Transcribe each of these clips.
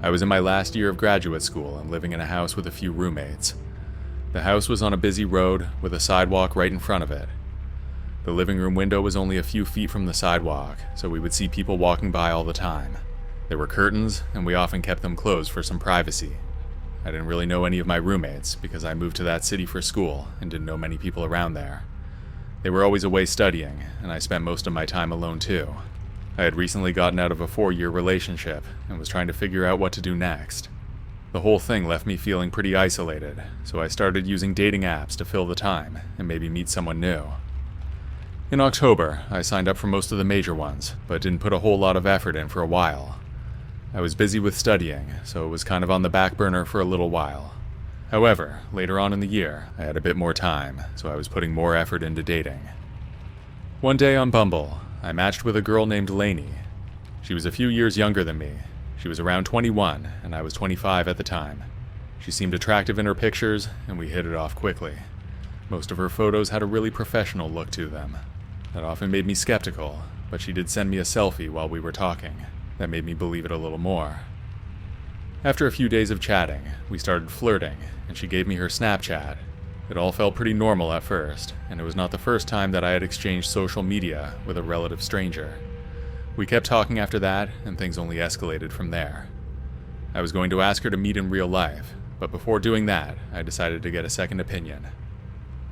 I was in my last year of graduate school and living in a house with a few roommates. The house was on a busy road with a sidewalk right in front of it. The living room window was only a few feet from the sidewalk, so we would see people walking by all the time. There were curtains, and we often kept them closed for some privacy. I didn't really know any of my roommates because I moved to that city for school and didn't know many people around there. They were always away studying, and I spent most of my time alone too. I had recently gotten out of a 4-year relationship and was trying to figure out what to do next. The whole thing left me feeling pretty isolated, so I started using dating apps to fill the time and maybe meet someone new. In October, I signed up for most of the major ones, but didn't put a whole lot of effort in for a while. I was busy with studying, so it was kind of on the back burner for a little while. However, later on in the year, I had a bit more time, so I was putting more effort into dating. One day on Bumble, I matched with a girl named Lainey. She was a few years younger than me. She was around 21, and I was 25 at the time. She seemed attractive in her pictures, and we hit it off quickly. Most of her photos had a really professional look to them. That often made me skeptical, but she did send me a selfie while we were talking. That made me believe it a little more. After a few days of chatting, we started flirting, and she gave me her Snapchat. It all felt pretty normal at first, and it was not the first time that I had exchanged social media with a relative stranger. We kept talking after that, and things only escalated from there. I was going to ask her to meet in real life, but before doing that, I decided to get a second opinion.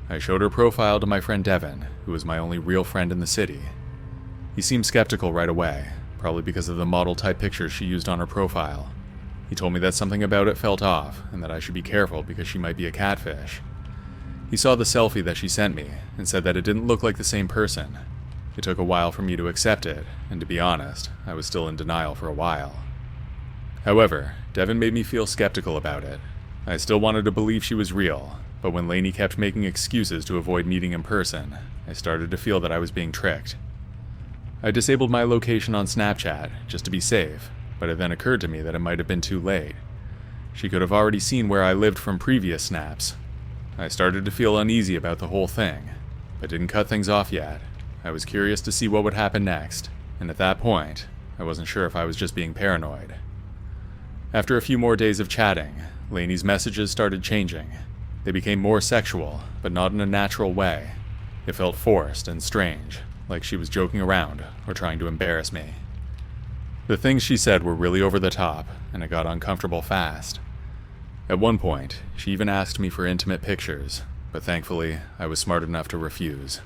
I showed her profile to my friend Devin, who was my only real friend in the city. He seemed skeptical right away, probably because of the model-type pictures she used on her profile. He told me that something about it felt off, and that I should be careful because she might be a catfish. He saw the selfie that she sent me, and said that it didn't look like the same person. It took a while for me to accept it, and to be honest, I was still in denial for a while. However, Devin made me feel skeptical about it. I still wanted to believe she was real, but when Lainey kept making excuses to avoid meeting in person, I started to feel that I was being tricked. I disabled my location on Snapchat, just to be safe, but it then occurred to me that it might have been too late. She could have already seen where I lived from previous snaps. I started to feel uneasy about the whole thing, but didn't cut things off yet. I was curious to see what would happen next, and at that point, I wasn't sure if I was just being paranoid. After a few more days of chatting, Lainey's messages started changing. They became more sexual, but not in a natural way. It felt forced and strange, like she was joking around or trying to embarrass me. The things she said were really over the top, and it got uncomfortable fast. At one point, she even asked me for intimate pictures, but thankfully, I was smart enough to refuse.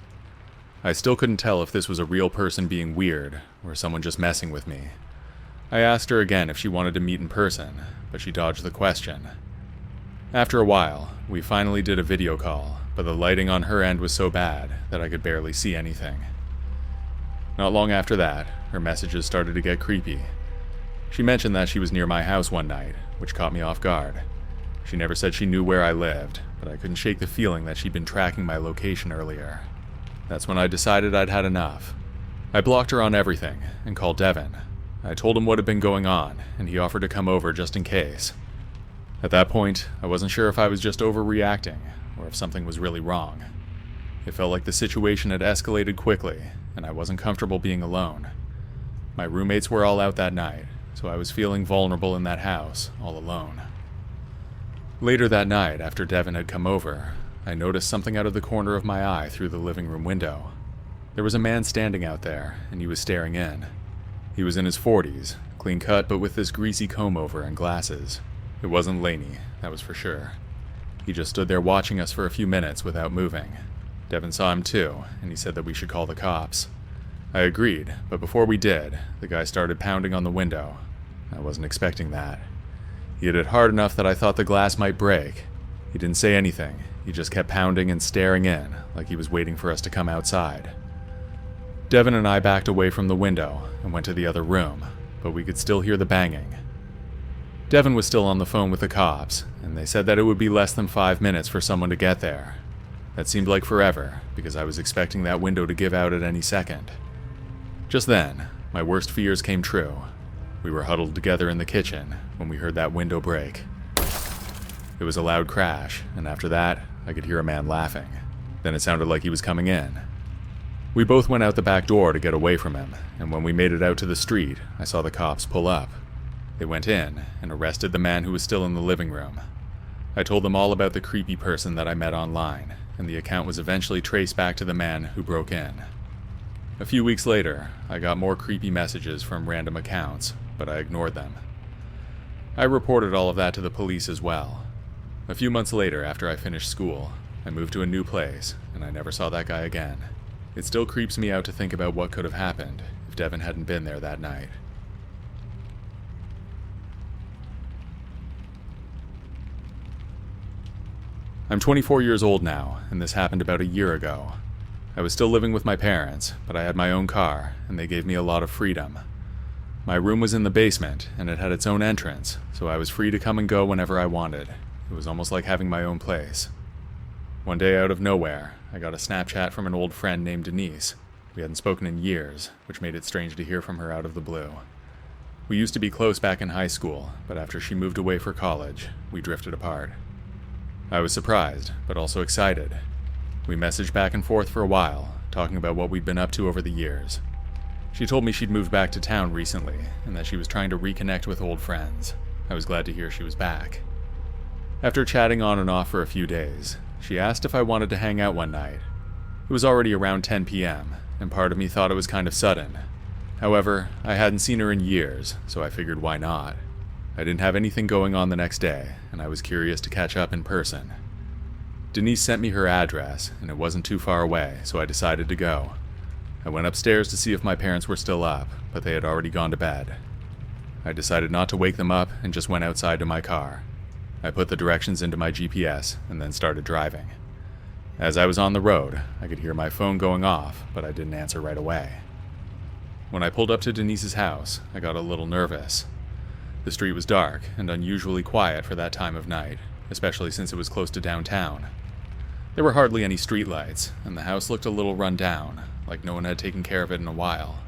I still couldn't tell if this was a real person being weird, or someone just messing with me. I asked her again if she wanted to meet in person, but she dodged the question. After a while, we finally did a video call, but the lighting on her end was so bad that I could barely see anything. Not long after that, her messages started to get creepy. She mentioned that she was near my house one night, which caught me off guard. She never said she knew where I lived, but I couldn't shake the feeling that she'd been tracking my location earlier. That's when I decided I'd had enough. I blocked her on everything and called Devin. I told him what had been going on, and he offered to come over just in case. At that point, I wasn't sure if I was just overreacting, or if something was really wrong. It felt like the situation had escalated quickly, and I wasn't comfortable being alone. My roommates were all out that night, so I was feeling vulnerable in that house, all alone. Later that night, after Devin had come over, I noticed something out of the corner of my eye through the living room window. There was a man standing out there, and he was staring in. He was in his 40s, clean cut but with this greasy comb-over and glasses. It wasn't Lainey, that was for sure. He just stood there watching us for a few minutes without moving. Devin saw him too, and he said that we should call the cops. I agreed, but before we did, the guy started pounding on the window. I wasn't expecting that. He hit it hard enough that I thought the glass might break. He didn't say anything, he just kept pounding and staring in, like he was waiting for us to come outside. Devin and I backed away from the window and went to the other room, but we could still hear the banging. Devin was still on the phone with the cops, and they said that it would be less than 5 minutes for someone to get there. That seemed like forever, because I was expecting that window to give out at any second. Just then, my worst fears came true. We were huddled together in the kitchen when we heard that window break. It was a loud crash, and after that, I could hear a man laughing. Then it sounded like he was coming in. We both went out the back door to get away from him, and when we made it out to the street, I saw the cops pull up. They went in and arrested the man who was still in the living room. I told them all about the creepy person that I met online, and the account was eventually traced back to the man who broke in. A few weeks later, I got more creepy messages from random accounts, but I ignored them. I reported all of that to the police as well. A few months later, after I finished school, I moved to a new place, and I never saw that guy again. It still creeps me out to think about what could have happened if Devin hadn't been there that night. I'm 24 years old now, and this happened about a year ago. I was still living with my parents, but I had my own car, and they gave me a lot of freedom. My room was in the basement, and it had its own entrance, so I was free to come and go whenever I wanted. It was almost like having my own place. One day out of nowhere, I got a Snapchat from an old friend named Denise. We hadn't spoken in years, which made it strange to hear from her out of the blue. We used to be close back in high school, but after she moved away for college, we drifted apart. I was surprised, but also excited. We messaged back and forth for a while, talking about what we'd been up to over the years. She told me she'd moved back to town recently, and that she was trying to reconnect with old friends. I was glad to hear she was back. After chatting on and off for a few days, she asked if I wanted to hang out one night. It was already around 10 p.m., and part of me thought it was kind of sudden. However, I hadn't seen her in years, so I figured why not. I didn't have anything going on the next day, and I was curious to catch up in person. Denise sent me her address, and it wasn't too far away, so I decided to go. I went upstairs to see if my parents were still up, but they had already gone to bed. I decided not to wake them up and just went outside to my car. I put the directions into my GPS and then started driving. As I was on the road, I could hear my phone going off, but I didn't answer right away. When I pulled up to Denise's house, I got a little nervous. The street was dark and unusually quiet for that time of night, especially since it was close to downtown. There were hardly any streetlights, and the house looked a little run down, like no one had taken care of it in a while.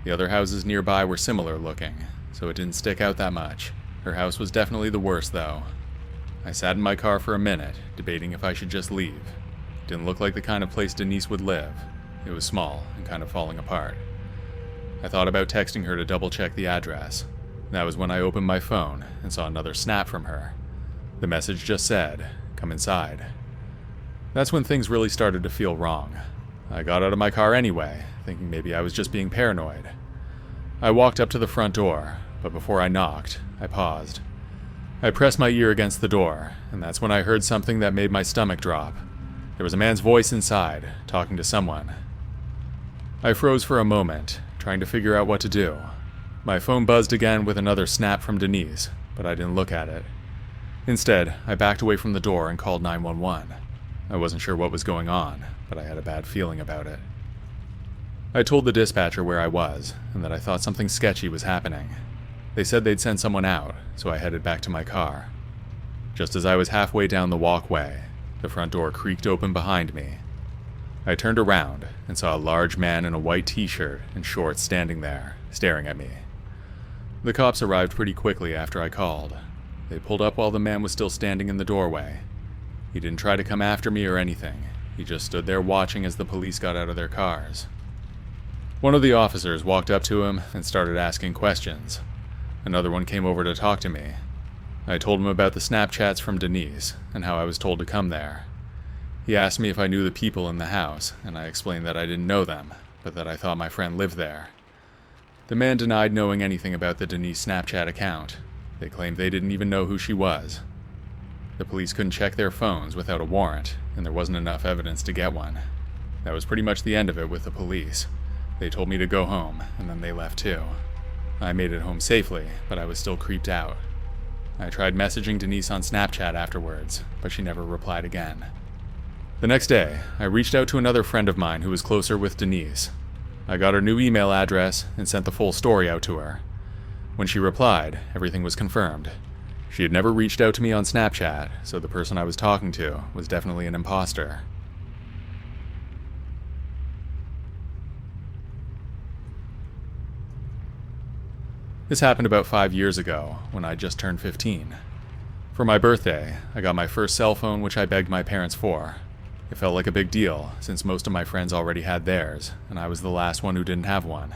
The other houses nearby were similar looking, so it didn't stick out that much. Her house was definitely the worst, though. I sat in my car for a minute, debating if I should just leave. It didn't look like the kind of place Denise would live. It was small and kind of falling apart. I thought about texting her to double-check the address. That was when I opened my phone and saw another snap from her. The message just said, "Come inside." That's when things really started to feel wrong. I got out of my car anyway, thinking maybe I was just being paranoid. I walked up to the front door, but before I knocked, I paused. I pressed my ear against the door, and that's when I heard something that made my stomach drop. There was a man's voice inside, talking to someone. I froze for a moment, trying to figure out what to do. My phone buzzed again with another snap from Denise, but I didn't look at it. Instead, I backed away from the door and called 911. I wasn't sure what was going on, but I had a bad feeling about it. I told the dispatcher where I was, and that I thought something sketchy was happening. They said they'd send someone out, so I headed back to my car. Just as I was halfway down the walkway, the front door creaked open behind me. I turned around and saw a large man in a white t-shirt and shorts standing there, staring at me. The cops arrived pretty quickly after I called. They pulled up while the man was still standing in the doorway. He didn't try to come after me or anything. He just stood there watching as the police got out of their cars. One of the officers walked up to him and started asking questions. Another one came over to talk to me. I told him about the Snapchats from Denise and how I was told to come there. He asked me if I knew the people in the house, and I explained that I didn't know them, but that I thought my friend lived there. The man denied knowing anything about the Denise Snapchat account. They claimed they didn't even know who she was. The police couldn't check their phones without a warrant, and there wasn't enough evidence to get one. That was pretty much the end of it with the police. They told me to go home, and then they left too. I made it home safely, but I was still creeped out. I tried messaging Denise on Snapchat afterwards, but she never replied again. The next day, I reached out to another friend of mine who was closer with Denise. I got her new email address and sent the full story out to her. When she replied, everything was confirmed. She had never reached out to me on Snapchat, so the person I was talking to was definitely an imposter. This happened about 5 years ago, when I just turned 15. For my birthday, I got my first cell phone, which I begged my parents for. It felt like a big deal, since most of my friends already had theirs, and I was the last one who didn't have one.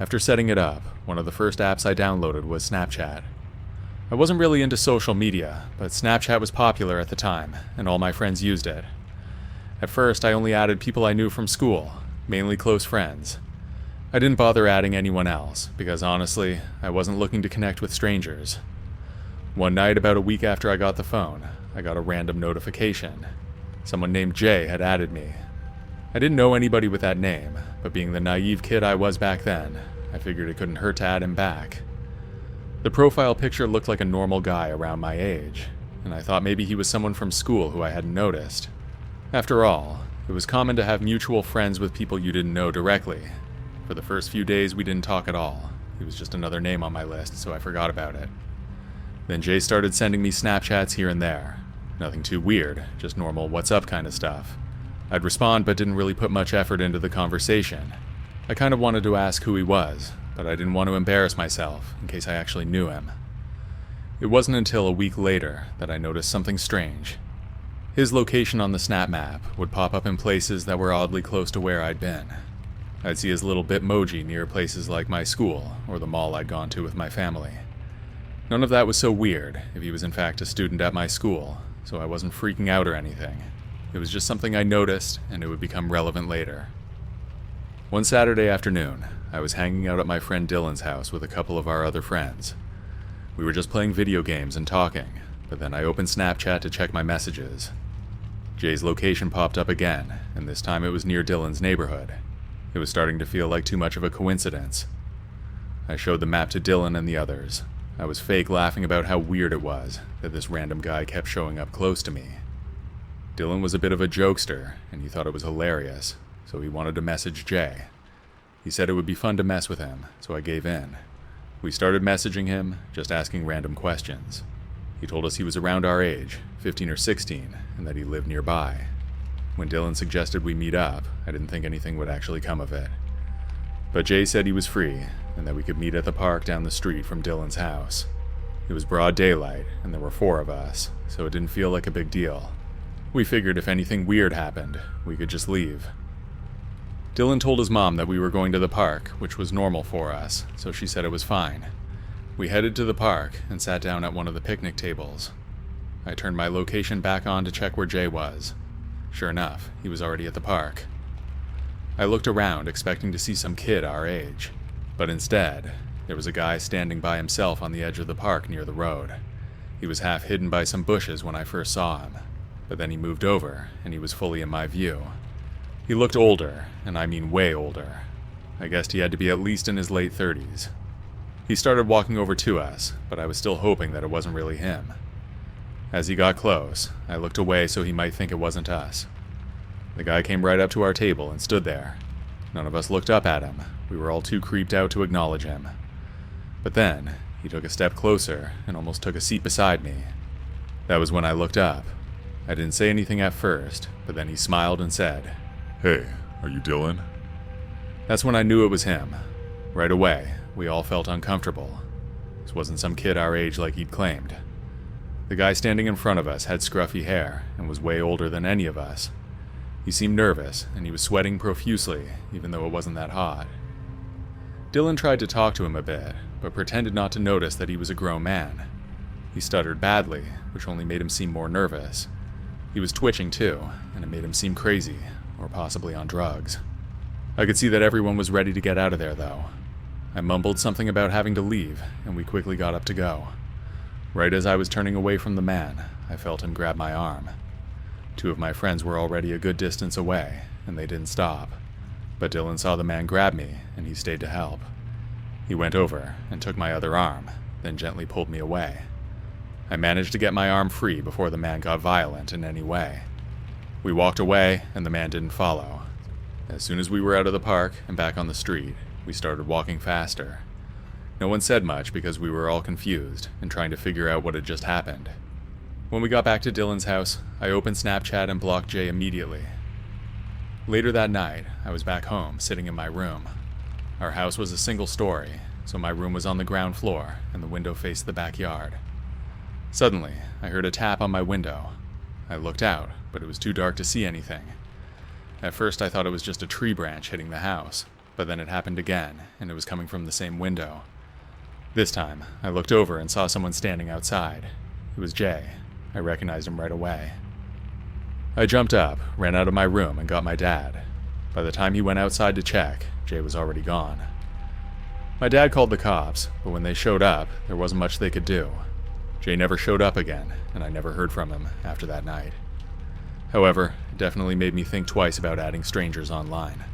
After setting it up, one of the first apps I downloaded was Snapchat. I wasn't really into social media, but Snapchat was popular at the time, and all my friends used it. At first, I only added people I knew from school, mainly close friends. I didn't bother adding anyone else, because honestly, I wasn't looking to connect with strangers. One night, about a week after I got the phone, I got a random notification. Someone named Jay had added me. I didn't know anybody with that name, but being the naive kid I was back then, I figured it couldn't hurt to add him back. The profile picture looked like a normal guy around my age, and I thought maybe he was someone from school who I hadn't noticed. After all, it was common to have mutual friends with people you didn't know directly. For the first few days, we didn't talk at all. He was just another name on my list, so I forgot about it. Then Jay started sending me Snapchats here and there. Nothing too weird, just normal what's up kind of stuff. I'd respond but didn't really put much effort into the conversation. I kind of wanted to ask who he was, but I didn't want to embarrass myself in case I actually knew him. It wasn't until a week later that I noticed something strange. His location on the Snap map would pop up in places that were oddly close to where I'd been. I'd see his little Bitmoji near places like my school or the mall I'd gone to with my family. None of that was so weird if he was in fact a student at my school, so I wasn't freaking out or anything. It was just something I noticed, and it would become relevant later. One Saturday afternoon, I was hanging out at my friend Dylan's house with a couple of our other friends. We were just playing video games and talking, but then I opened Snapchat to check my messages. Jay's location popped up again, and this time it was near Dylan's neighborhood. It was starting to feel like too much of a coincidence. I showed the map to Dylan and the others. I was fake laughing about how weird it was that this random guy kept showing up close to me. Dylan was a bit of a jokester, and he thought it was hilarious, so he wanted to message Jay. He said it would be fun to mess with him, so I gave in. We started messaging him, just asking random questions. He told us he was around our age, 15 or 16, and that he lived nearby. When Dylan suggested we meet up, I didn't think anything would actually come of it. But Jay said he was free, and that we could meet at the park down the street from Dylan's house. It was broad daylight, and there were 4 of us, so it didn't feel like a big deal. We figured if anything weird happened, we could just leave. Dylan told his mom that we were going to the park, which was normal for us, so she said it was fine. We headed to the park and sat down at one of the picnic tables. I turned my location back on to check where Jay was. Sure enough, he was already at the park. I looked around expecting to see some kid our age, but instead, there was a guy standing by himself on the edge of the park near the road. He was half hidden by some bushes when I first saw him, but then he moved over and he was fully in my view. He looked older, and I mean way older. I guessed he had to be at least in his late 30s. He started walking over to us, but I was still hoping that it wasn't really him. As he got close, I looked away so he might think it wasn't us. The guy came right up to our table and stood there. None of us looked up at him. We were all too creeped out to acknowledge him. But then, he took a step closer and almost took a seat beside me. That was when I looked up. I didn't say anything at first, but then he smiled and said, "Hey, are you Dylan?" That's when I knew it was him. Right away, we all felt uncomfortable. This wasn't some kid our age like he'd claimed. The guy standing in front of us had scruffy hair and was way older than any of us. He seemed nervous, and he was sweating profusely, even though it wasn't that hot. Dylan tried to talk to him a bit, but pretended not to notice that he was a grown man. He stuttered badly, which only made him seem more nervous. He was twitching too, and it made him seem crazy, or possibly on drugs. I could see that everyone was ready to get out of there, though. I mumbled something about having to leave, and we quickly got up to go. Right as I was turning away from the man, I felt him grab my arm. 2 of my friends were already a good distance away, and they didn't stop. But Dylan saw the man grab me, and he stayed to help. He went over and took my other arm, then gently pulled me away. I managed to get my arm free before the man got violent in any way. We walked away, and the man didn't follow. As soon as we were out of the park and back on the street, we started walking faster. No one said much because we were all confused and trying to figure out what had just happened. When we got back to Dylan's house, I opened Snapchat and blocked Jay immediately. Later that night, I was back home, sitting in my room. Our house was a single story, so my room was on the ground floor and the window faced the backyard. Suddenly, I heard a tap on my window. I looked out, but it was too dark to see anything. At first, I thought it was just a tree branch hitting the house, but then it happened again, and it was coming from the same window. This time, I looked over and saw someone standing outside. It was Jay. I recognized him right away. I jumped up, ran out of my room, and got my dad. By the time he went outside to check, Jay was already gone. My dad called the cops, but when they showed up, there wasn't much they could do. Jay never showed up again, and I never heard from him after that night. However, it definitely made me think twice about adding strangers online.